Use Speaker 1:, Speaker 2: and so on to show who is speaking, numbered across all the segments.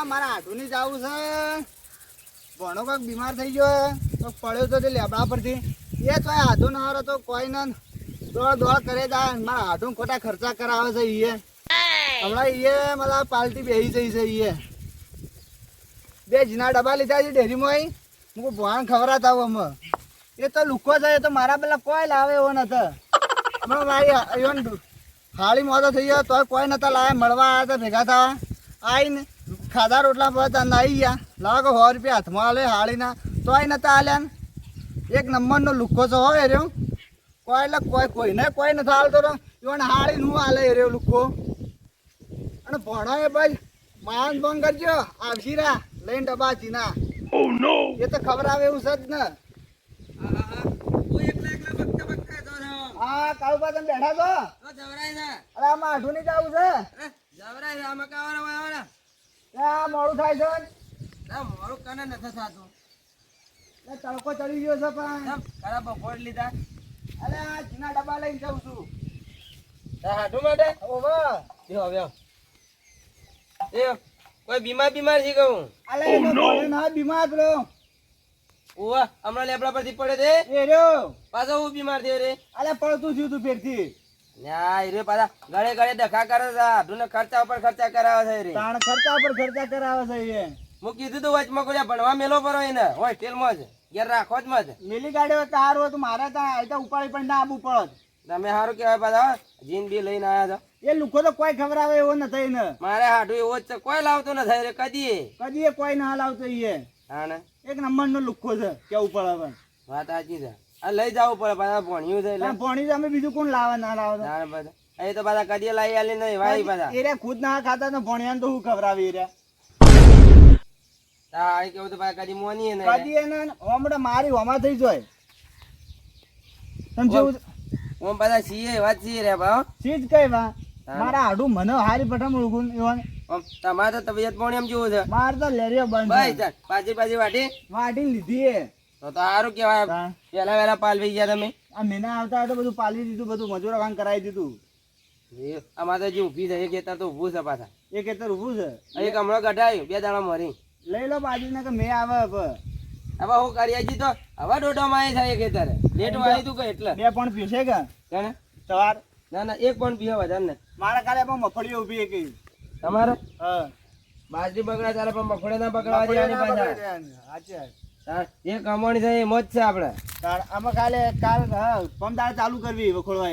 Speaker 1: મારા હાથુની જવું છે ભણો કોઈક બીમાર થઈ ગયો તો પડ્યો તો તે લેબડા પરથી એ તો હાથો ના હારો તો કોઈ ના દોડ કરે જાય મારા હાથું ખોટા ખર્ચા કરાવે છે હમણાં મતલબ પાર્ટી બેસી જઈ છે બે જીના ડબ્બા લીધા છે ડેરીમાં હું ભણ ખવડાતા અમે એ તો લુકો જાય તો મારા પેલા કોઈ લાવે એવો નતો હમણાં મારી હાળી મોડો થઈ ગયો તોય કોઈ નતા લાવે મળવા આવ્યા હતા ભેગા થવા આવીને ખાધા રોટલા બધા નાઈ ગયા લાવો કે 100 રૂપિયા હાથમાં આલે હાળીના તોય નતા આલ્યા એક નંબરનો લુકો તો હોય રહ્યો કોઈ એટલે કોઈને કોઈ નથી હાલતો એને હાળી નું હાલે રહ્યો લુકો અને ભણો એ ભાઈ માન ભંગ કરજો આવશી રા લઈને ડબ્બા ચીના એ તો ખબર આવે એવું છે જ ને હા કાળુબા તમે બેઠા છો અરે આમાં આઠું ની જવું છે મોડું થાય છે
Speaker 2: મોડું કને નથી થતું
Speaker 1: તડકો ચડી ગયો છે પણ
Speaker 2: ખરાબ બપોર લીધા
Speaker 1: અરે આ ચીના ડબ્બા લઈને જાઉં છું
Speaker 2: હાટું માટે કોઈ બીમાર છે કહું
Speaker 1: અલે ના બીમાર પેલો
Speaker 2: ઓવા હમણાં લેબડા પરથી પડે છે
Speaker 1: એ રહ્યો
Speaker 2: પાછો હું બીમાર થયો રે
Speaker 1: અલે પડતું થયું તું ફેરથી
Speaker 2: ના રે પાછા ગળે ડખા કરે છે હાટુને ખર્ચા ઉપર ખર્ચા કરાવે છે રે
Speaker 1: તાણ ખર્ચા ઉપર ખર્ચા કરાવે છે એ
Speaker 2: હું કીધું તું વચમાં કોઈ ભણવા મેલો પરો એને હોસ્ટેલમાં જ ઘેર રાખો જ મત
Speaker 1: મેલી ગાડીઓ તારું હતું મારે ત્યાં આયતા ઉપાડી પણ ના આવવું પડત
Speaker 2: તમે સારું કેવાય પાછા જીન બી લઈને આવ્યા છો
Speaker 1: એ લુકો તો કોઈ ખબર આવે એવો નથી ને
Speaker 2: મારે હાટું એવો જ છે કોઈ લાવતું નથી રે
Speaker 1: કદી એ કોઈ ના લાવતો એ
Speaker 2: હા ને
Speaker 1: એક નંબર નો લુકો છે કેવું પડે હવે
Speaker 2: વાત સાચી છે આ લઈ જવું પડે પાછા ભણ્યું છે એટલે
Speaker 1: ભણી અમે બીજું કોણ લાવે ના લાવે
Speaker 2: એ તો પાછા કદી લાવી આલી નહીં ભાઈ પાછા
Speaker 1: એ ખુદ ના ખાતા ને ભણ્યા તો હું ખવડાવી એ
Speaker 2: હા કેવું તો પાછા કદી મોની ને
Speaker 1: કદી એને હમણાં મારી હોમા થઈ જાય સમજવું
Speaker 2: ઓમ પાછા સીએ વાત સીએ રે બા
Speaker 1: સીજ કઈ વા મારા હાડું મને હારી પઠામ ઓળખું એવાન
Speaker 2: તમારે તો તબિયત પણ એમ જેવું છે
Speaker 1: માર તો લેરિયો બંધ
Speaker 2: ભાઈ ચાલ પાછી
Speaker 1: વાટી લીધી એ
Speaker 2: તો સારું કેવાય વેલા પાલવી ગયા તમે
Speaker 1: આ મહિના આવતા તો બધું પાલી દીધું બધું મજૂર કામ કરાવી દીધું
Speaker 2: અમારે તો જે ઊભી છે એક ખેતર તો ઊભું છે પાછા
Speaker 1: એ ખેતર ઊભું છે
Speaker 2: એક હમણાં કઢાયું 2 દાડા મરી
Speaker 1: લઈ લો બાજુ ને કે મેં આવે
Speaker 2: હવે હું કરીએ તો હવે દોઢોમાં આવી થાય ખેતર લેટ વાળી તું કે એટલે
Speaker 1: 2 પણ પીશે કે
Speaker 2: કેને
Speaker 1: સવાર
Speaker 2: ના 1 પણ પીવો વધારે ને
Speaker 1: મારા કાલે પણ મફળીઓ ઊભી એક
Speaker 2: તમારે
Speaker 1: હા
Speaker 2: બાજરી બગડા ચાલે પણ મફળે ના બગડવા દેવાની પાછા
Speaker 1: સાચે
Speaker 2: જે કમાણી થાય એમ જ છે આપણે
Speaker 1: આમાં કાલ પંપ ચાલુ કરવી વખોડવા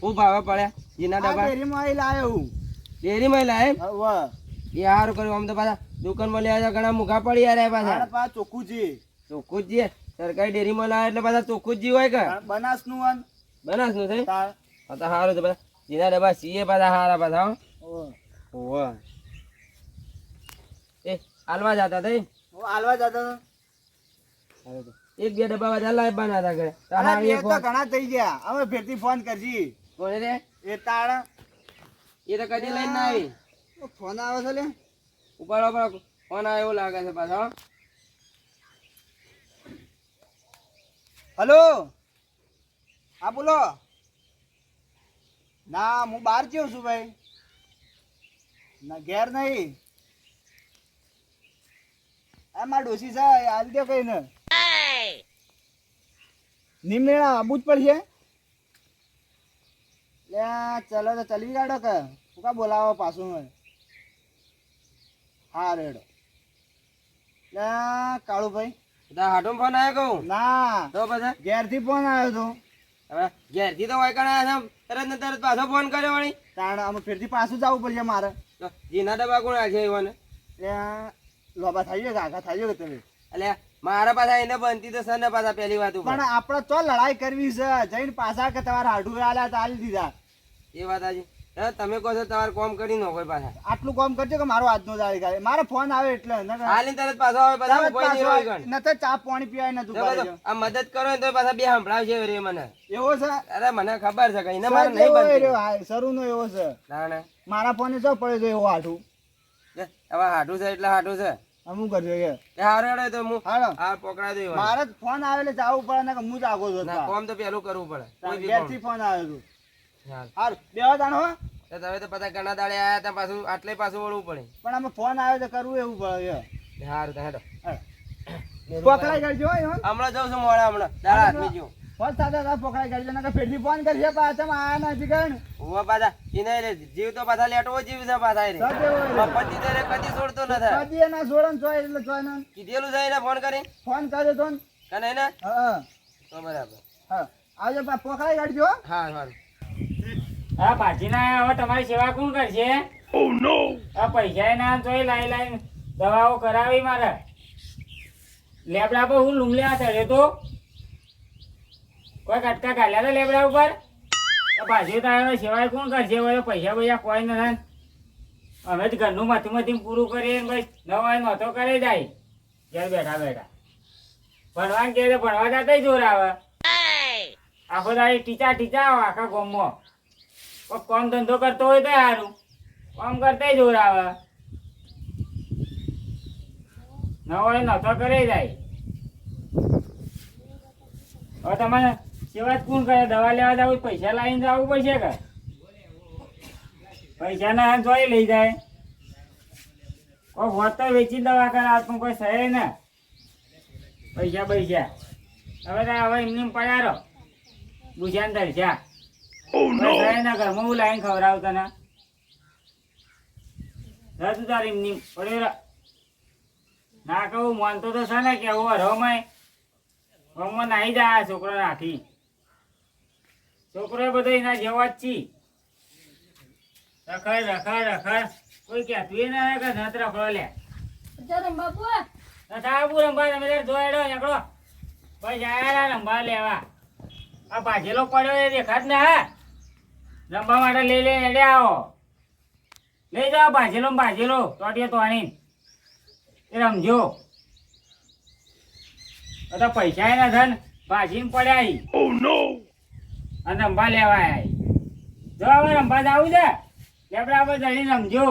Speaker 2: હું ભાવે પડ્યા જીના ડબ્બા
Speaker 1: ડેરીમાં આવી લાવ્યો હું
Speaker 2: ડેરીમાં લાવે એ સારું કર્યું આમ તો પાછા દુકાનમાં લેવા ઘણા મુખા પડી યાર પાછા
Speaker 1: ચોખ્ખું
Speaker 2: જ સરકારી ડેરીમાં લાવે એટલે પાછા ચોખ્ખું જ હોય કે
Speaker 1: બનાસ નું
Speaker 2: થઈ સારું તો પાછા જીના ડબ્બા સીએ પાછા હારા પાછા એ હાલવા જતા થઈ
Speaker 1: હાલવા જતા
Speaker 2: 1-2 ડબ્બા વધારે લાવી બનાતા ઘરે
Speaker 1: ઘણા થઈ ગયા હવે ફેરથી ફોન કરજી
Speaker 2: કોને રે
Speaker 1: એ તાળ
Speaker 2: એ તો કદી લઈને ના આવી
Speaker 1: ફોન આવે છે લે
Speaker 2: ઉપર ફોન આવે એવું લાગે છે પાછો
Speaker 1: હલો હા બોલો ના હું બહાર ગયો છું ભાઈ ના ઘેર નહીં મારા ડોસી છે હાલ દો કઈ ને નિમેળા આબુ જ પડશે ચલો તો ચલી ગાડો કે હું કા બોલાવો પાછું હા રેડો કાળુભાઈ
Speaker 2: હાટો ફોન આવ્યો કહું
Speaker 1: ના
Speaker 2: તો પછી
Speaker 1: ઘેર થી ફોન આવ્યો તો
Speaker 2: હવે ઘેર થી તો વાયકણ તરત ને તરત પાછો ફોન કર્યો વળી
Speaker 1: કારણ અમે ફેરથી પાછું જવું પડશે મારે
Speaker 2: જીના ડબ્બા કોણ છે એવાને
Speaker 1: લોબા થઈ ગયો આઘા થઈ ગયો તમે
Speaker 2: એટલે મારા પાછા એને બનતી તો સર પાછા પહેલી વાત
Speaker 1: પણ આપણે તો લડાઈ કરવી છે જઈને પાછા કે તમારા હાડું આલ્યા તો આલી દીધા
Speaker 2: એ વાત આજે તમે કહો છો તમારે કોમ કરી નો કોઈ પાછા
Speaker 1: આટલું કોમ કરજો કે મારો આજનો દાડી કાઢે મારો ફોન આવે એટલે
Speaker 2: હાલી તરત પાછો આવે પાછા કોઈ નહીં હોય ગણ
Speaker 1: નતર ચા પાણી પીવાય નતું
Speaker 2: આ મદદ કરો તો પાછા બે સંભળાવશે રે મને
Speaker 1: એવો છે
Speaker 2: અરે મને ખબર છે કઈ ને મારે નહીં બનતી
Speaker 1: શરૂ નો એવો છે
Speaker 2: ના
Speaker 1: મારા ફોને શું પડે છે એવો હાડું
Speaker 2: હવે હાડું છે એટલે હાડું છે
Speaker 1: અમુક કરજો કે
Speaker 2: એ હારો હેડો તો હું
Speaker 1: હાલો
Speaker 2: આ પકડા દઉં
Speaker 1: મારે જ ફોન આવે એટલે જાવું પડે ને કે હું જાગો છું
Speaker 2: ના કોમ તો પેલું કરવું પડે કોઈ બી
Speaker 1: ઘેરથી ફોન આવ્યો હતું
Speaker 2: હાલ.
Speaker 1: હાર બેવા જાણો હો
Speaker 2: તો તમે તો બધા ઘણા દાડે આયા હતા પાછું આટલે પાછું વળવું પડે
Speaker 1: પણ આમાં ફોન આવ્યો તો કરવું એવું પડે
Speaker 2: હારું તો હેડો
Speaker 1: પકડાઈ કરજો હો ઈવન.
Speaker 2: હમણાં જાઉં છું મોડા હમણાં દાડા હાથમી જ્યું
Speaker 1: ફોન સાથે પકડાઈ કરજો ને ફેરથી ફોન કરશે પાછા આયા નથી કઈ ને
Speaker 2: ઉવા પાછા એને રે જીવ તો પાછા લેટવો જીવ છે પાછા રે
Speaker 1: સાચે હોય રે.
Speaker 2: મફતી તો રે કદી છોડતો નથી
Speaker 1: કદી એના જોડન ચોય એટલે ચોય ને
Speaker 2: કીધેલું છે એને ફોન કરી
Speaker 1: ફોન કર્યો તો ને.
Speaker 2: કને એને
Speaker 1: હા
Speaker 2: તો બરાબર
Speaker 1: હા આવજો પકડાઈ કાઢજો હો.
Speaker 2: હા સારું
Speaker 3: આ ભાજીના હવે તમારી સેવા કોણ કરશે આ પૈસા ના જોઈ લાઈ લાઈ દવાઓ કરાવી મારે લેબડા પર હું લુંગલ્યા ચડ્યો તો કોઈ કટકા કાઢ્યા હતા લેબડા ઉપર આ ભાજી તારે સેવા કોણ કરશે હવે પૈસા પૈસા કોઈ નથી અમે જ ઘરનું મથી પૂરું કરીએ ભાઈ નવા નહોતો કરે જાય ઘેર બેઠા બેઠા ભણવા કે ભણવા જતા જોર આવે આખો દાડી ટીચા ટીચા આવે આખા ગામમાં કોઈ કામ ધંધો કરતો હોય તો સારું કામ કરતા જોર આવે નવો નતો કરે જાય હવે તમારે સેવા જ કોણ કરે દવા લેવા જવું પૈસા લાવીને જવું પડશે કે પૈસા ના જોઈ લઈ જાય કોઈ હોત તો વેચી દવા કરાવ પણ કોઈ સહે ને પૈસા પૈસા હવે તો હવે એમને પડ્યા રહો બુજાન દર્શા ના ઘરમાં હું લાઈન ખવડાવ તને તું તારે એમની પડ્યો ના કહું માનતો તો છે ને કે હું હરોમાય હમણાં નાહી જાય છોકરો નાખી છોકરો બધો એના જેવો જ છી રખડ રખડ રખડ કોઈ કહેતું એ ના કે નત રખડો લે બાપુ રંબા તમે જોડો નીકળો ભાઈ જાય રંબા લેવા આ ભાજેલો પડ્યો એ દેખાત ને હા રમવા માટે લઈ લઈને એડે આવો લઈ જાઓ ભાજેલો ટોટીઓ તોણી એ રમજો તો પૈસા એના ધન ભાજીને પડ્યા ઈ. અને રંબા લેવા આયા ઈ. જો હવે રંબા જાવું છે લેબડા પર જઈને રમજો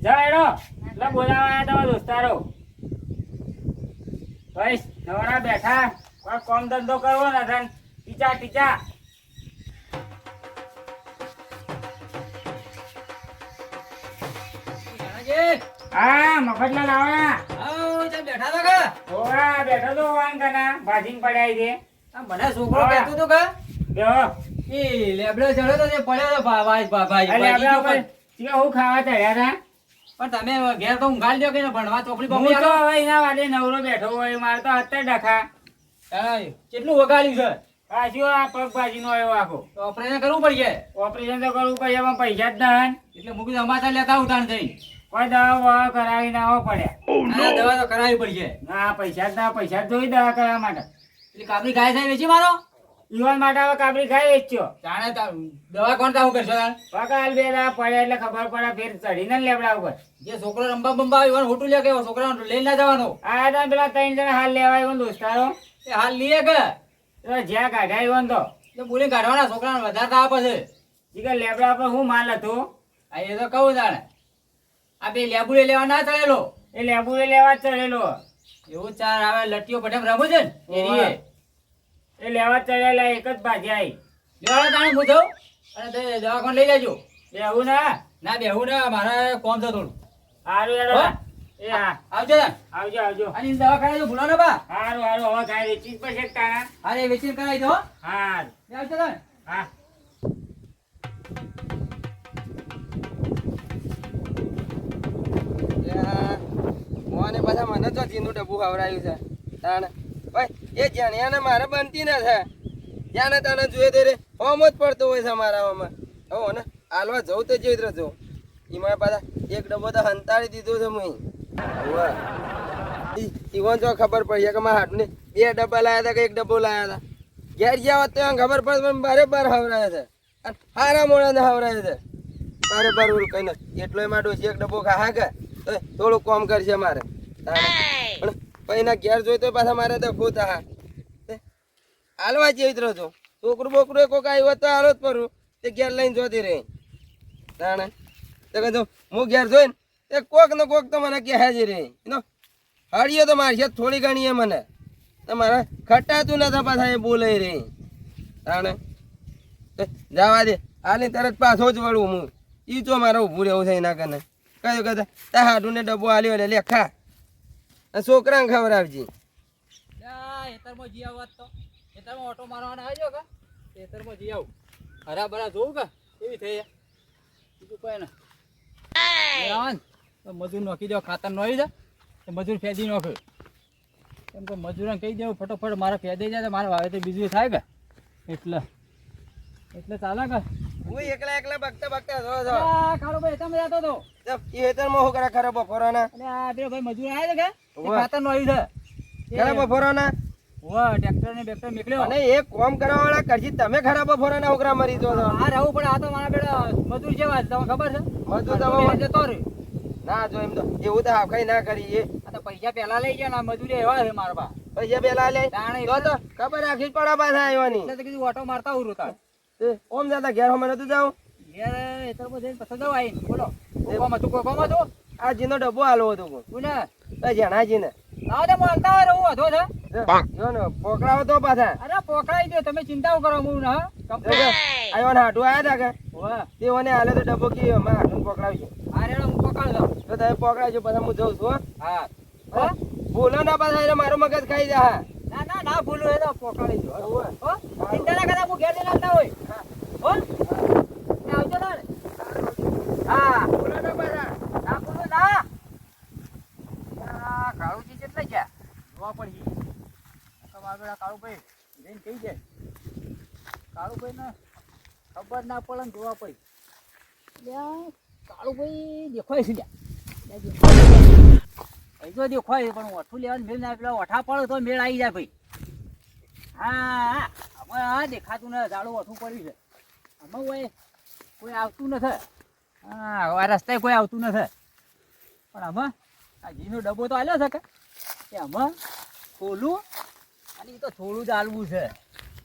Speaker 3: જાઓ એડો એટલે બોલાવા આવ્યા તમારા દોસ્તારો ભાઈ નવરા બેઠા કોઈ કામ ધંધો કરવો ને ધન ટીચા ટીચા હા મફતલા લાવણા ઓવા બેઠો તો વાન કના ભાજીને પડ્યા છે
Speaker 4: મને છોકરો કહેતો તો કે
Speaker 3: બેહો
Speaker 4: ઈ લેબડો ચડ્યો તો તે પડ્યો તો ભાઈ
Speaker 3: અલે આપડા ઉપર તીઓ હું ખાવા ચડ્યા હતા
Speaker 4: પણ તમે ઘેર તો ઊંઘાલ દો કે ભણવા ચોપડી
Speaker 3: હું
Speaker 4: બપડી
Speaker 3: તો હવે એના વાડે નવરો બેઠો હોય મારે તો અત્યારે ડખા
Speaker 4: કેટલું વગાડ્યું છે
Speaker 3: પાછું આ પગ ભાજીનો આવ્યો આખો
Speaker 4: તો ઓપરેશન કરવું પડશે
Speaker 3: ઓપરેશન તો કરવું પડે પણ પૈસા જ ના
Speaker 4: એટલે મૂકી સમાચાર લેતા ઉતાણ થઈ
Speaker 3: કોઈ દવા બવા કરાવી ના આવો પડ્યા
Speaker 4: આ દવા તો કરાવવી પડશે
Speaker 3: ના પૈસા જ જોઈ દવા કરવા માટે
Speaker 4: એટલે કાપડી ગાય સાહેબ વેચી મારો
Speaker 3: યુવાન માટે હવે કાપડી ખાઈ વેચ્યો
Speaker 4: જાણે દવા કોણ તાવું કરશો તાણ
Speaker 3: પકાલ બે દવા પડ્યા એટલે ખબર પડે ફેર ચડીને ને લેબડા ઉપર
Speaker 4: જે છોકરો રંબા બંબા આવ્યો હોટું લે કે છોકરા લઈને ના જવાનો
Speaker 3: આ હતા પેલા 3 જણા હાલ લેવા આવ્યો ને દોસ્તારો
Speaker 4: એ હાલ લીએ કે
Speaker 3: તો જ્યાં કાઢ્યા આવ્યો ને તો
Speaker 4: એટલે બોલી કાઢવાના છોકરાને વધારે તાવ પછી
Speaker 3: જીગર લેબડા પર હું માલ હતો
Speaker 4: આ એ તો કહું તાણે આ બે લેબુડે લેવા ના ચડેલો
Speaker 3: એ લેબુડે લેવા જ ચડેલો
Speaker 4: એવું ચાર આવે લટ્ટીઓ પટેમ રમું છે ને એરીએ
Speaker 3: એ લેવા જ ચડેલા એક જ ભાજી આવી
Speaker 4: લેવાના તાણે હું જાઉં અને તે દવાખાને લઈ લેજો
Speaker 3: બેહું ના
Speaker 4: ના બેહું ને મારે કોમ છે થોડું
Speaker 3: હારું હેડો
Speaker 4: હા?
Speaker 3: એ હા
Speaker 4: આવજો તાણ
Speaker 3: આવજો
Speaker 4: અને દવાખાને જો ભૂલો ને બા
Speaker 3: હારું હવે કાંઈ વેચી જ પડશે તાણા
Speaker 4: અરે વેચીને કરાવી દો હો.
Speaker 3: હા
Speaker 4: એ આવજો તાણ
Speaker 3: હા
Speaker 2: મોને બધા મને તો જીનું ડબ્બું ખવડાવ્યું છે તાણે ભાઈ એ જાણ્યાને મારે બનતી ના છે જ્યાં તને જોઈએ તે રે હોમ જ પડતો હોય છે મારામાં હો ને હાલવા જવું તો જેવી રીતે જવું એમાં પાછા એક ડબ્બો તો હંતાડી દીધો છે હું ઈવન તો ખબર પડી કે મારા હાથને 2 ડબ્બા લાયા હતા કે 1 ડબ્બો લાયા હતા ઘેર ગયા હોત તો એમ ખબર પડે પણ બરાબર હવરાય છે અને હારા મોડાને હવરાય છે બરાબર ઓલું કઈ નથી એટલો એમાં ડોસી 1 ડબ્બો ખા કે તો થોડું કોમ કરશે મારે પણ પછી ના ઘેર જોઈ તો પાછા મારે તો ખોત હા હાલવા જેવી જ છો છોકરું બોકરું કોક આવ્યું તો હાલો જ પરું તે ઘેર લઈને જોતી રહી તાણે તો કીધું હું ઘેર જોઈને એ કોક ને કોક તો મને કહે જ રે એનો હળિયો તો મારી છે થોડી ઘણી એ મને તમારે ખટાતું નથી પાછા એ બોલે રે તાણે જવા દે હાલી તરત પાછો જ વળું હું ઈ તો મારે ઊભું રહેવું છે એના કને કયું કહેતા તા હાડું ને ડબ્બો હાલ્યો એટલે લે ખા છોકરાને ખવડાવજી
Speaker 4: ખેતરમાં જી આવ તો ખેતરમાં ઓટો મારવાના આવજો કે ખેતરમાં જી આવું હરા ભરા જોઉં કે કેવી થઈ બીજું કોઈ ને તો મજૂર નોખી દો ખાતર નોઈ દે તો મજૂર ફેદી નોખ્યું કેમ કે મજૂરને કહી દેવું ફટોફટ મારે ફેદી જાય તો મારે વાવે તો બીજું થાય કે એટલે ચાલે કે
Speaker 2: હું એકલા એકલા બગતા બગતા જો જો
Speaker 4: કાળો ભાઈ તમે જતો તો
Speaker 2: એ હેતરમાં હું કરે ખરા બપોરાના
Speaker 4: એટલે આ બે ભાઈ મજૂર આવ્યા છે કે
Speaker 2: હોવે.
Speaker 4: ખાતર નોઈ છે
Speaker 2: ખરા બપોરાના
Speaker 4: વાહ ટ્રેક્ટર ને બેક્ટર નીકળ્યો
Speaker 2: અને એક કોમ કરવા વાળા કરજી તમે ખરા બપોરાના છોકરા મરી દો છો
Speaker 4: આ રહેવું પડે આ તો મારા બેટા મજૂર જેવા છે તમને ખબર છે
Speaker 2: મજૂર તો
Speaker 4: મજૂર જતો રે
Speaker 2: ના જો એમ તો એવું તો હાફકાઈ ના કરી એ
Speaker 4: આ તો પૈસા પહેલા લઈ ગયા ને મજૂરી એવા છે મારા પાસે
Speaker 2: પૈસા પેલા લે
Speaker 4: તાણે
Speaker 2: તો તો ખબર રાખી જ પડે પાછા આવ્યોની
Speaker 4: એટલે તો કીધું ઓટો મારતા હું રોતા
Speaker 2: ઓમ જાતા ઘેર હમણાં નતું જાઉં
Speaker 4: યાર એ તો બધે પસંદ જવા આવીને બોલો કોકોમાં તું
Speaker 2: આ જીનો ડબ્બો હાલવો હતો
Speaker 4: તું ને
Speaker 2: જણાજીને
Speaker 4: લાવો તે મળતા હોય હું હતો છે
Speaker 2: જો ને પોકડાવો તો પાછા
Speaker 4: અરે પોકળાઈ દો તમે ચિંતા કરો હું ને
Speaker 2: આવ્યો ને હાટું આવ્યા હતા કે
Speaker 4: વાહ
Speaker 2: તેઓને હાલે તો ડબ્બો કી અમારે હાટું પકડાવજો
Speaker 4: આ રેડો હું પકડ દઉં
Speaker 2: તો તમે પકડાવજો પછી હું જઉં છું હો.
Speaker 4: હા હો
Speaker 2: બોલો ના પાછા એટલે મારું મગજ ખાઈ જા
Speaker 4: ના ના ના ભૂલું એ તો પોકળી દો હો ચિંતા ના કરતા હું ઘેર જઈને આવતા હોય હો આવજો તારે હા
Speaker 2: બોલો ના પાછા
Speaker 4: ના ભૂલું ના આ કાળુજી કેટલા ગયા જોવા પડી તમારા કાળુભાઈ જઈને કહી જાય કાળુભાઈ ને ખબર ના પડે ને જોવા પડી કાળુભાઈ દેખાય છે અહીં તો દેખાય પણ ઓઠું લેવાનું મેળ ના પેલા ઓઠા પડે તો મેળ આવી જાય ભાઈ હા હવે હા દેખાતું ને ઝાડું ઓઠું પડ્યું છે આમાં કોઈ આવતું નથી હા આ રસ્તાએ કોઈ આવતું નથી પણ આમાં આ જીનો ડબ્બો તો આવ્યો છે કે આમાં ખોલું અને એ તો થોડું જ હાલવું છે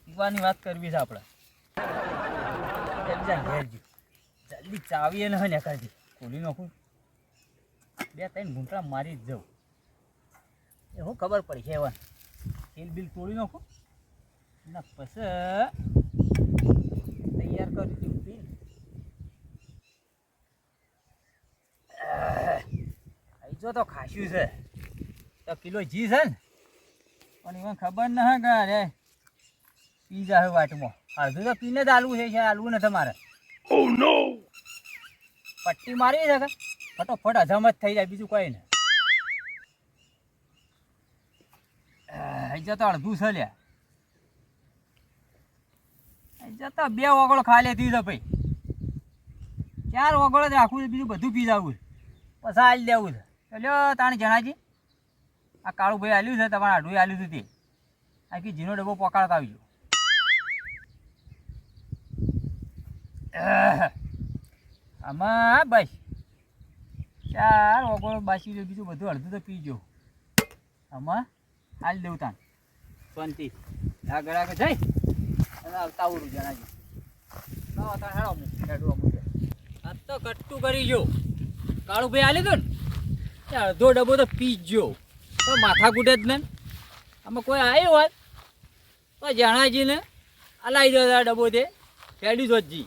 Speaker 4: પીવાની વાત કરવી છે આપણે જલ્દી ચાવીએ ને ને કરજી ખોલી નાખું બે ત્રણ ઘૂંટડા મારી જ જાઉં એ હું ખબર પડી છે એવા તેલ બિલ તોડી નાખું ના પછી તૈયાર કરી દીધું તેલ જો તો ખાસ્યું છે તો કિલો જી છે ને પણ એમાં ખબર ન કે અરે પી જાય વાટમાં અડધું તો પીને જ આલવું છે આલવું નથી મારે પટ્ટી મારી છે કે ફટોફટ હજમ જ થઈ જાય બીજું કોઈ ને જતો અડધું છે લ્યા જતા બે ઓગળો ખા લેતી છે ભાઈ 4 ઓગળો જ રાખવું છે બીજું બધું પી જવું છે પછી આલી દેવું છે લ્યો તાણે જણાજી આ કાળુભાઈ આલ્યું છે તમારે આઢું આલ્યું હતું તે આખી જીનો ડબ્બો પકાડતા આવજો આમાં બસ 4 ઓગળો બાસી ગયો બીજું બધું અડધું તો પીજો આમાં હાલ દેવું તાન શાંતિ આગળ આગળ જઈ અને આવતા આવડું જણાજી લાવો તાણ હેડો હેડું અમુક આ તો કટ્ટું કરી જો કાળુભાઈ આલ્યું હતું ને અડધો ડબ્બો તો પીજો તો માથા કૂટે જ ને આમાં કોઈ આવ્યો હોત તો જણાજીને હલાવી દો ડબ્બો તે ફેડી દો જી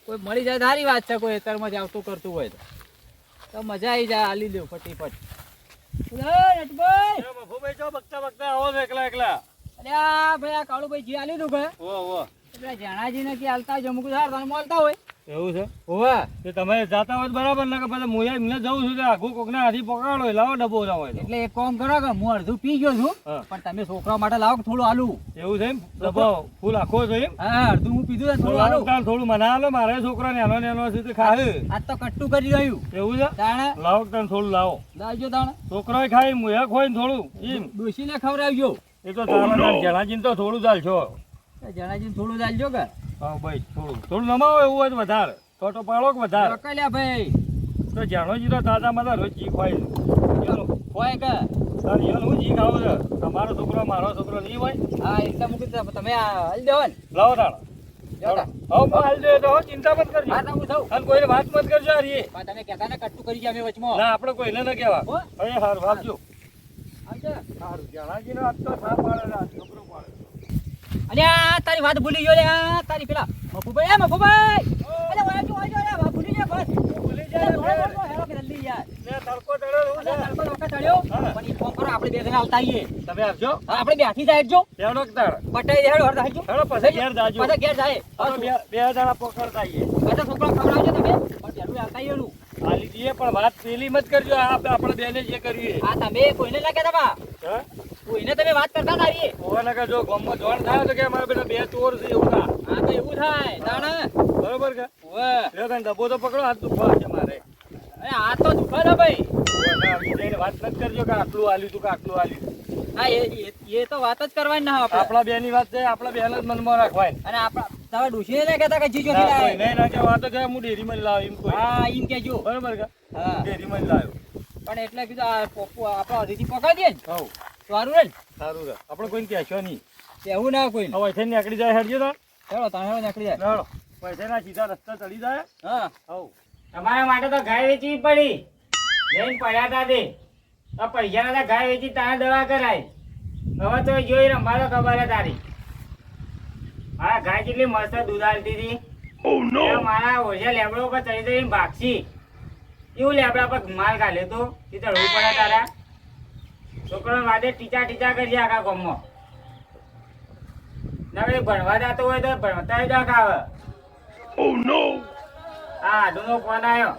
Speaker 4: કોઈ મળી જાય સારી વાત છે કોઈ અત્યારમાં જ આવતું કરતું હોય તો મજા આવી જાય હાલી દો ફટીફટ
Speaker 3: ભાઈ જો બગતા બગતા આવો છો એકલા એકલા
Speaker 4: અરે આ ભાઈ આ કાળુભાઈ જી આલી દઉં કે એટલે જણાજીને કે હાલતા જ અમુક સાર તમે મળતા હોય
Speaker 3: એવું છે
Speaker 4: હોવા
Speaker 3: તો તમે જાતા હોય તો બરાબર ને કે પછી હું એમને જઉં છું કે આઘું કોકના હાથી પકડાડો લાવો ડબ્બો લાવો
Speaker 4: એટલે એક કામ કરો કે હું અડધું પી ગયો છું
Speaker 3: હા.
Speaker 4: પણ તમે છોકરા માટે લાવો કે થોડું આલું
Speaker 3: એવું છે એમ ડબ્બો ફૂલ આખો છે એમ
Speaker 4: હા અડધું હું પીધું છે થોડું આલું
Speaker 3: થોડું મને હાલો મારે છોકરા નેનો નેનો છે તે ખાય
Speaker 4: આજ તો કટ્ટું કરી રહ્યું
Speaker 3: એવું છે
Speaker 4: તાણે
Speaker 3: લાવો તમે થોડું લાવો
Speaker 4: લાવજો તાણે
Speaker 3: છોકરાએ ખાય મુયા ખોય ને થોડું એમ
Speaker 4: ડોશીને ખવડાવજો
Speaker 3: એ તો જણાજીને તો થોડું ચાલશો
Speaker 4: જણાજીને થોડું ચાલજો કે
Speaker 3: હા ભાઈ થોડું નમાવો એવું હોય તો વધારે તો પાડો કે વધારે
Speaker 4: રોકલ્યા ભાઈ
Speaker 3: તો જાણોજી તો તાજા માતા રોજ જી ખવાય છે
Speaker 4: હોય કે
Speaker 3: તાર ઈવન હું જી ખાવું છે તમારો છોકરો મારો છોકરો નહીં હોય
Speaker 4: હા એટલે મૂકી તમે હાલ દેવો ને
Speaker 3: લાવો તાણ
Speaker 4: લ્યો
Speaker 5: હવે હાલ દે તો ચિંતા મત કરજો
Speaker 4: હા તો હું થઉં
Speaker 5: અને કોઈને વાત મત કરજો આ રીએ.
Speaker 4: પણ તમે કહેતા ને કટ્ટું કરી ગયા અમે વચમાં
Speaker 5: ના આપણે કોઈને ન કહેવા
Speaker 4: હો?
Speaker 5: હવે હારું આવજો
Speaker 4: આવજો.
Speaker 5: સારું જણાજીનો આજ તો સા પાડે ને આ છોકરો પાડે.
Speaker 4: અલ્યા તારી વાત ભૂલી ગયો લે તારી પેલા મફુભાઈ અલે વાજો લે વાત ભૂલી ગયા બસ
Speaker 5: ભૂલી
Speaker 4: હેલો
Speaker 5: જાય
Speaker 4: હેલો કે જલ્દી યાર
Speaker 5: ને તડકો ચડ્યો હું
Speaker 4: અલ્યા
Speaker 5: છે.
Speaker 4: તડકો વખત ચડ્યો
Speaker 5: હા.
Speaker 4: પણ ઈ ફોન કરો આપણે બે જણા આવતા આવીએ
Speaker 5: તમે આવજો
Speaker 4: હા આપણે બેઠી જાય જો
Speaker 5: તેવડો તાર
Speaker 4: બટાઈ દેડો હર દાજો
Speaker 5: હેડો પછી ઘેર જાજો
Speaker 4: પાછા ઘેર જાય
Speaker 5: હવે બે જણા પકડતા આવીએ
Speaker 4: બધા છોકરા ખવડાવજો તમે પણ પેલું આવતા આવીએનું
Speaker 5: હાલી દઈએ પણ વાત પેલી મત કરજો આ આપણે બેને જે કરવી
Speaker 4: આ તમે કોઈને ના કહેતા બા
Speaker 5: હે
Speaker 4: કોઈને તમે વાત કરતા ના આવીએ
Speaker 5: ઓવાના કે જો ગામમાં જોણ થાય તો કે અમારા બેટા બે ચોર છે એવું ના
Speaker 4: હા તો એવું થાય તાણ
Speaker 5: બરોબર કે
Speaker 4: ઓવે
Speaker 5: લ્યો તને ડબ્બો તો પકડો હાથ દુખવા છે મારે
Speaker 4: અરે આ તો દુખે ને ભાઈ
Speaker 5: ઓવે ના વિજયને વાત નથી કરજો કે આટલું આલ્યું તું કે આટલું આલ્યું
Speaker 4: હા એ તો વાત જ કરવાની ના આપણે
Speaker 5: આપણા બેની વાત છે આપણા બેન જ મનમાં રાખવાય
Speaker 4: અને આપણા તમે ડોશીને ના કહેતા કે જીજો થી
Speaker 5: ના, કોઈ
Speaker 4: લાવે
Speaker 5: નહીં ના કે વાત કે હું ડેરીમાં જ લાવ્યો એમ કોઈ
Speaker 4: હા એમ કહેજો
Speaker 5: બરોબર કે
Speaker 4: હા
Speaker 5: ડેરીમાં જ લાવ્યો
Speaker 4: પણ એટલે કીધું આ આપણા અઢીથી પકડી દે ને
Speaker 5: હવ
Speaker 4: સારું રે ને
Speaker 5: સારું છે આપણે કોઈને કહેશો નહીં
Speaker 4: એવું ના કોઈ
Speaker 5: હવે અહીંથી નીકળી જાય હેડજો તો
Speaker 4: ચાલો તમે નીકળી જાય
Speaker 5: ચાલો પૈસાના સીધા રસ્તા ચડી જાય
Speaker 4: હા
Speaker 5: હવ
Speaker 3: તમારા માટે તો ગાય વેચવી પડી જઈને પડ્યા તા તે તો પૈસાના તો ગાય વેચી તારે દવા કરાય હવે તો જોઈ રમવા ખબર હે તારી મારા ગાય કેટલી મસ્ત દૂધ આલતી હતી એ મારા ઓછા લેબડો પર ચડી ચડીને ભાગશી એવું લેબડા પર માલ કાઢ્યો તો એ તો રવું પડે તારા છોકરો વાદે ટીચા ટીચા કરી આખા ગામમાં ના કઈ ભણવા જતો હોય તો ભણતા જ આવે હા આડુનો ફોન આવ્યો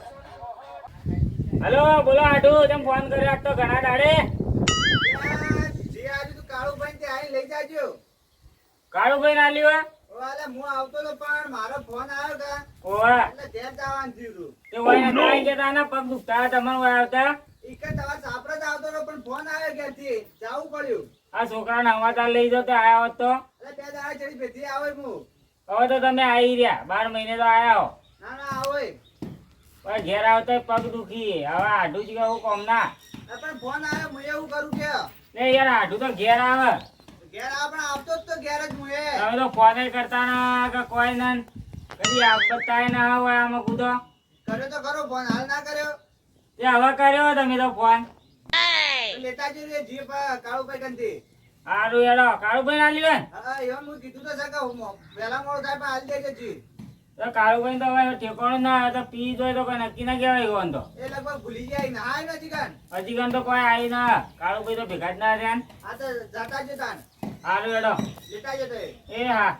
Speaker 3: હલો બોલો આડુ તમે ફોન કર્યો આજ તો ઘણા દાડે
Speaker 1: જે આજુ તું કાળુભાઈ તે આઈ લઈ જાજો
Speaker 3: કાળુભાઈ ના લ્યો
Speaker 1: ઓલે હું આવતો તો પણ મારો ફોન આવ્યો કા
Speaker 3: ઓવા
Speaker 1: એટલે ઘેર જવાનું થયું
Speaker 3: તે વય નતા જતા ના પગ દુખતા તમારે વય આવતા
Speaker 1: ઈ કે તમારા સાપરે જ આવતો તો પણ ફોન આવ્યો ઘેરથી જાવું પડ્યું
Speaker 3: આ છોકરાને હવાતાર લઈ જાવ તો આયા હોત તો
Speaker 1: એટલે બે દાડા ચડી ભેટી આવે હું
Speaker 3: હવે તો તમે આવી રહ્યા 12 મહિને તો આયા હો
Speaker 1: ના ના આવે
Speaker 3: પણ ઘેર આવતા પગ દુખી હવે આઢું જ કેવું કોમ ના
Speaker 1: પણ ફોન આવ્યો હું એવું કરું કે
Speaker 3: ને યાર આઢું તો ઘેર આવે
Speaker 1: ઘેર આપણે આવતો જ તો ઘેર જ હું એ
Speaker 3: તમે તો ફોન કરતા ના કે કોઈ ના કદી બતાય ના હોય આમાં કૂદો
Speaker 1: કર્યો તો ખરો ફોન હાલ ના કર્યો
Speaker 3: તે હવે કર્યો તમે તો ફોન
Speaker 1: તો લેતા જ રે જીપ કાળુભાઈ કંથી
Speaker 3: સારું હેડો કાળુભાઈ ના લ્યો ને
Speaker 1: હા એવું હું કીધું તો છે કે વહેલા મોડો થાય પણ હાલ દેજે જી
Speaker 3: તો કાળુભાઈ તો હવે ઠેકાણું ના આવે તો પી જોઈ તો કોઈ નક્કી ના કહેવાય ગયો તો
Speaker 1: એ લગભગ ભૂલી જાય ના આવી નથી કાન
Speaker 3: હજી કાન તો કોઈ આવી ના કાળુભાઈ તો ભેગા જ ના રહ્યા ને.
Speaker 1: આ તો જતા જ તાન
Speaker 3: સારું હેડો
Speaker 1: લેતા જતો
Speaker 3: એ હા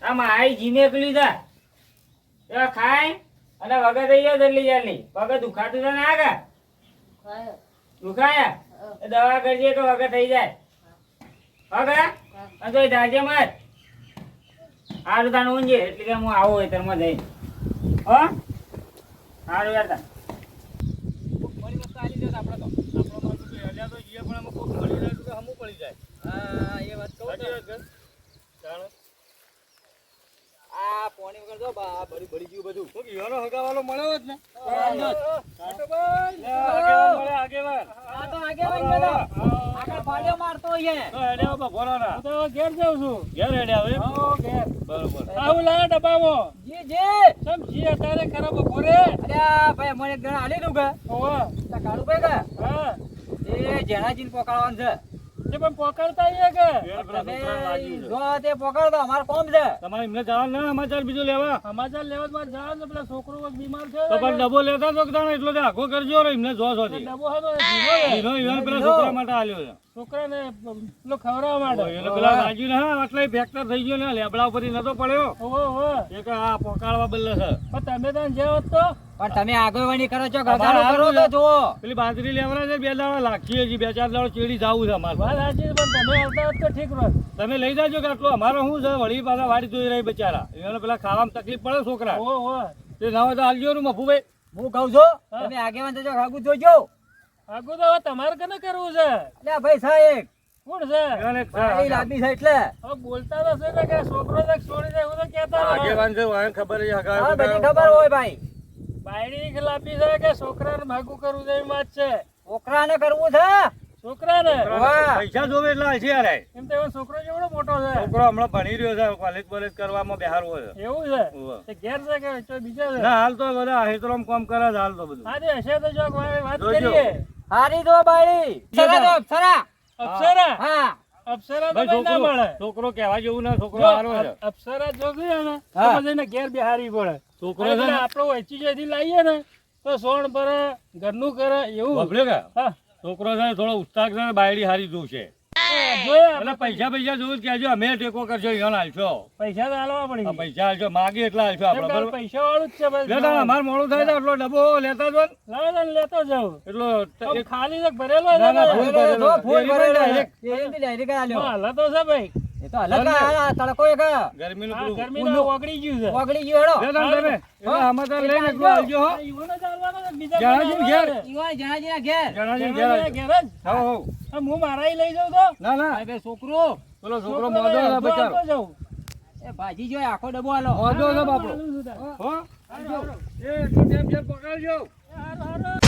Speaker 3: આમ આઈ જીને એકલી જા એ ખાય અને વગર થઈ જાવ જલ્દી જલ્દી વગર દુખાતું તો ના આગળ દુખાયા એ દવા કરજે કે વગર થઈ જાય વગર અને તો જાજે મત સારું તાનું ઊંઘે એટલે કે હું આવું હોય તરમાં જઈ હો સારું યાર તા
Speaker 4: મળી વસ્તુ આલી દો આપણે તો
Speaker 5: આપણો માણસો તો હેડ્યા તો જઈએ પણ આમાં કોક મળી જાય તો હમું પડી જાય
Speaker 4: હા એ વાત કહું
Speaker 5: સાચી
Speaker 4: તો
Speaker 5: વાત છે? ચાલો.
Speaker 4: આ પોણી વગર જો બા બળી બળી ગયું બધું
Speaker 5: કોક ઈવાનો હગાવાલો મળ્યો જ ને
Speaker 4: આગળ
Speaker 5: લે, આગેવાન મળે, આગેવાન.
Speaker 4: ફાડ્યો મારતો હોય
Speaker 5: તો હેડ્યા હો ભગવાના.
Speaker 4: હું તો ઘેર જાઉં છું
Speaker 5: ઘેર હેડ્યા હો એમ?
Speaker 4: ઘેર
Speaker 5: બરોબર.
Speaker 4: આવું લાયા ડબ્બામાં જી જી સમ જી અત્યારે ખરાબ બપોરે અલ્યા ભાઈ મને એક જણા આલી દઉં કે ઓવા તા કાળુભાઈ કે હા એ જેણાજીને પોકાળવાનું છે તે પણ પોકાળતા આઈએ કે
Speaker 5: ઘેર પેલા છોકરાને લાગ્યું છે.
Speaker 4: જો તે પોકાળતો અમાર કોમ છે
Speaker 5: તમારે એમને જવાનું ના સમાચાર બીજો લેવા
Speaker 4: સમાચાર લેવા માં જવાનું છે પેલા છોકરો બીમાર છે
Speaker 5: તો પણ ડબ્બો લેતા તો તાણે એટલો તે આખો કરજો રે એમને જો છો થી.
Speaker 4: ડબ્બો હતો
Speaker 5: હીરો ઈવન પેલા છોકરા માટે આલ્યો છે.
Speaker 4: છોકરાને પેલો ખવડાવવા
Speaker 5: ઓ, એને પેલા રાજુ ને હા આટલે ફેક્ટર થઈ ગયો ને લેબડા ઉપરથી નતો પડ્યો
Speaker 4: માટે
Speaker 5: એ કે આ પોકાળવા બદલે છે
Speaker 4: પણ તમે ત્યાં જેવો તો પણ તમે આગળવાની કરો છો ગગાડો કરો તો જુઓ
Speaker 5: પેલી બાંધરી લેવરા છે 2 દાડા લાખી હજી 2-4 દાડા ચેડી જાવું છે અમારે
Speaker 4: વાત સાચી પણ તમે આવતા હોત તો ઠીક રોત
Speaker 5: તમે લઈ જાજો કે આટલું અમારે શું છે વળી પાછા વાડી જોઈ રહી બચારા એને પેલા ખાવામાં તકલીફ પડે છોકરા તે ના હોય તો હાલજો ને મફુભાઈ
Speaker 4: હું કહું છું તમે આગેવાન જજો આગુ જોજો
Speaker 6: આગુ તો હવે તમારે કને કરવું છે
Speaker 4: એટલે ભાઈ સાહેબ
Speaker 6: કોણ છે
Speaker 5: એને એક
Speaker 4: પાણી લાંબી છે એટલે
Speaker 6: હવે બોલતા તો છે ને કે છોકરો છે કે છોડી જાય એવું તો કહેતા હતા.
Speaker 5: આગેવાન છે વાંહે ખબર છે હગાવે
Speaker 4: હા બધી
Speaker 5: બધા.
Speaker 4: ખબર હોય ભાઈ
Speaker 6: બાયડી ખલાપી છે કે છોકરાને ભાગું કરવું છે એવી વાત છે
Speaker 4: છોકરાને કરવું છે
Speaker 6: છોકરાને
Speaker 4: વાહ.
Speaker 5: પૈસા જોવે એટલે હશે યાર
Speaker 6: એમ તો એવો છોકરો કેવડો મોટો છે
Speaker 5: છોકરો હમણાં ભણી રહ્યો છે કોલેજ બોલેજ કરવામાં બેહારવો છે
Speaker 6: એવું છે
Speaker 5: ઉવ્વ.
Speaker 6: તે ઘેર છે કે ચો બીજા છે
Speaker 5: ના હાલ તો બધા હેતરોમ કામ કરે છે હાલ તો બધું
Speaker 6: આજે હશે તો જો વાત
Speaker 5: જોજો.
Speaker 6: કરીએ
Speaker 4: હારી તો બાળી અપ્સરા તો અપ્સરા
Speaker 6: અપ્સરા
Speaker 4: હા
Speaker 6: અપ્સરા તો
Speaker 5: ભાઈ
Speaker 6: ભાઈ ના મળે
Speaker 5: છોકરો કહેવા જેવું ના છોકરો
Speaker 6: જો
Speaker 5: સારો છે
Speaker 6: અપ્સરા જો ગયા ને
Speaker 4: હા.
Speaker 6: તો બધાને ઘેર બેહારી પડે
Speaker 5: છોકરો
Speaker 6: અને
Speaker 5: છે ને
Speaker 6: આપણો વચ્ચી જેથી લાવીએ ને તો સોણ પર ઘરનું કરે એવું
Speaker 5: વાપર્યો કે
Speaker 6: હા
Speaker 5: છોકરો છે થોડો ઉસ્તાક છે બાયડી હારી જોશે
Speaker 6: જોયા
Speaker 5: એટલે પૈસા જોવું કહેજો અમે ટેકો કરશો ઈયોને હાલશો
Speaker 6: પૈસા તો હાલવા
Speaker 5: આ
Speaker 6: પડી
Speaker 5: પૈસા હાલશો માગે એટલા હાલશો આપણે બરોબર
Speaker 6: પૈસા વાળું જ છે બસ
Speaker 5: લેતા અમાર મોડું થાય તો એટલો ડબ્બો લેતા જો ને.
Speaker 6: લાવો ને લેતો જાઉં
Speaker 5: એટલો
Speaker 6: આમ ખાલી એક ભરેલો
Speaker 5: ના, ના,
Speaker 6: છે
Speaker 5: ફૂલ
Speaker 6: ને?
Speaker 5: ભરેલો.
Speaker 4: ફૂલ
Speaker 5: એ
Speaker 4: ભરેલો
Speaker 5: direct.
Speaker 4: એમથી direct આલ્યો.
Speaker 6: હાલે તો છે ભાઈ
Speaker 4: એ તો અલગ આ તડકો એક
Speaker 5: ગરમીનું
Speaker 6: આ
Speaker 5: પેલું
Speaker 6: ગરમીનું ઓગળી ગયું છે
Speaker 4: ઓગળી ગયો હેડો
Speaker 5: લેતા ને તમે એટલે આમાં તો લઈને એટલું હાલજો હો
Speaker 6: આ ઈવોને જ હાલવાનો છે, બીજા
Speaker 5: જણાજી
Speaker 6: કોઈને
Speaker 5: ઘેર.
Speaker 6: હાલવાનો
Speaker 4: ઈવાય જણાજીના ઘેર
Speaker 5: જણાજી
Speaker 6: છે?
Speaker 5: ઘેર
Speaker 6: જણાજીના
Speaker 5: આવજો.
Speaker 6: ઘેર જ.
Speaker 5: હો, હો.
Speaker 6: આ હું મારા લઈ જાઉં તો
Speaker 5: ના ના
Speaker 4: ભાઈ છોકરો
Speaker 5: પેલો છોકરો
Speaker 6: છોકરો
Speaker 5: મોદો
Speaker 6: લઈ
Speaker 5: છે
Speaker 6: આવતો
Speaker 5: બચારો
Speaker 6: જાઉં.
Speaker 4: એ ભાજી જોઈ આખો ડબ્બો આલો
Speaker 5: મોદો છે બાપડો
Speaker 6: હાલું છું તાર.
Speaker 5: હો એ એટલું ટેમ છે પકડજો
Speaker 6: હારું, હારું.